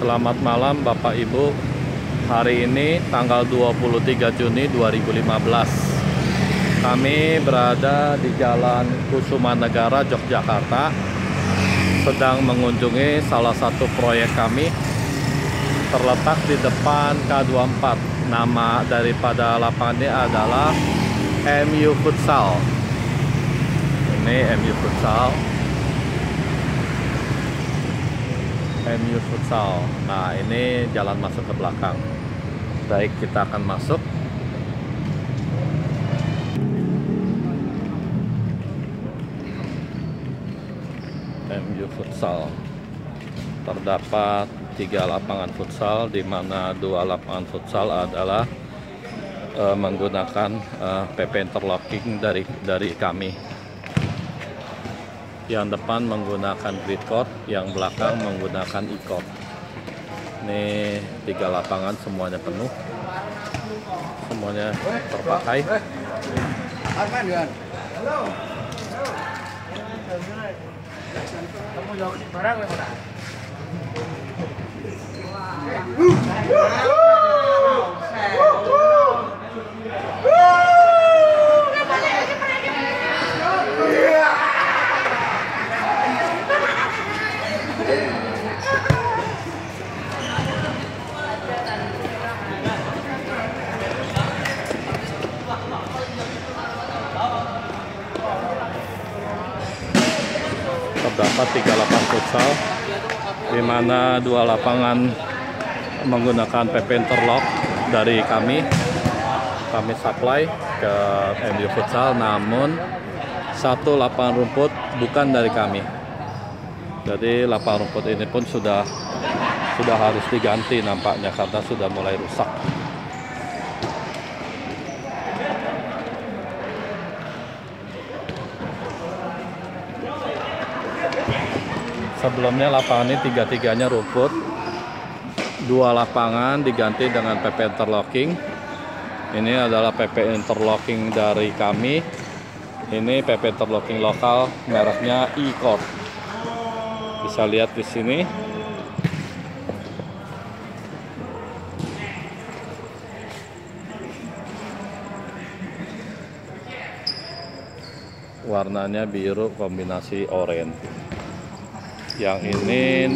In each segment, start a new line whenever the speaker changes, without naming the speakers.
Selamat malam Bapak Ibu. Hari ini tanggal 23 Juni 2015. Kami berada di Jalan Kusumanegara, Yogyakarta, sedang mengunjungi salah satu proyek kami terletak di depan K24. Nama daripada lapangannya adalah MU Futsal. Ini MU Futsal. MU Futsal. Nah, ini jalan masuk ke belakang. Baik, kita akan masuk. MU Futsal. Terdapat 3 lapangan futsal, di mana 2 lapangan futsal adalah menggunakan PP interlocking dari kami. Yang depan menggunakan grid court, yang belakang menggunakan e-court. Ini 3 lapangan semuanya penuh, semuanya terpakai.
Kamu jauh barang ya, Pak?
Terdapat 3 lapangan futsal, di mana 2 lapangan menggunakan PP interlock dari kami supply ke MU Futsal, namun 1 lapangan rumput bukan dari kami. Jadi lapangan rumput ini pun sudah harus diganti nampaknya karena sudah mulai rusak. Sebelumnya lapangan ini 3-3-nya rumput, 2 lapangan diganti dengan PP interlocking. Ini adalah PP interlocking dari kami. Ini PP interlocking lokal, mereknya e-court. Bisa lihat di sini. Warnanya biru kombinasi oranye. Yang ini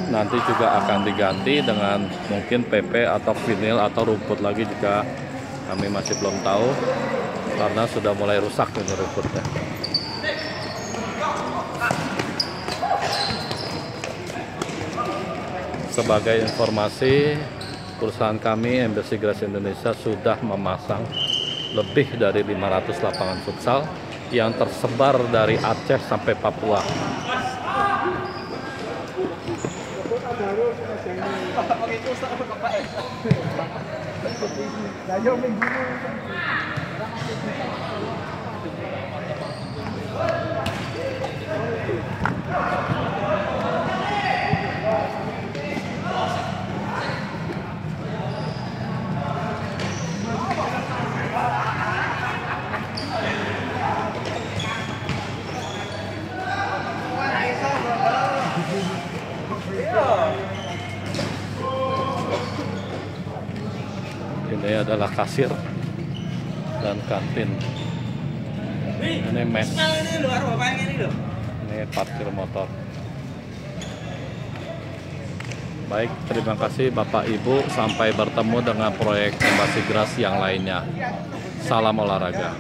nanti juga akan diganti dengan mungkin PP atau vinil atau rumput lagi, juga kami masih belum tahu karena sudah mulai rusak ini rumputnya. Sebagai informasi, perusahaan kami Embassy Grass Indonesia sudah memasang lebih dari 500 lapangan futsal yang tersebar dari Aceh sampai Papua. Ini adalah kasir dan kantin. Ini mes. Ini parkir motor. Baik, terima kasih Bapak Ibu. Sampai bertemu dengan proyek Embassy Grass yang lainnya. Salam olahraga.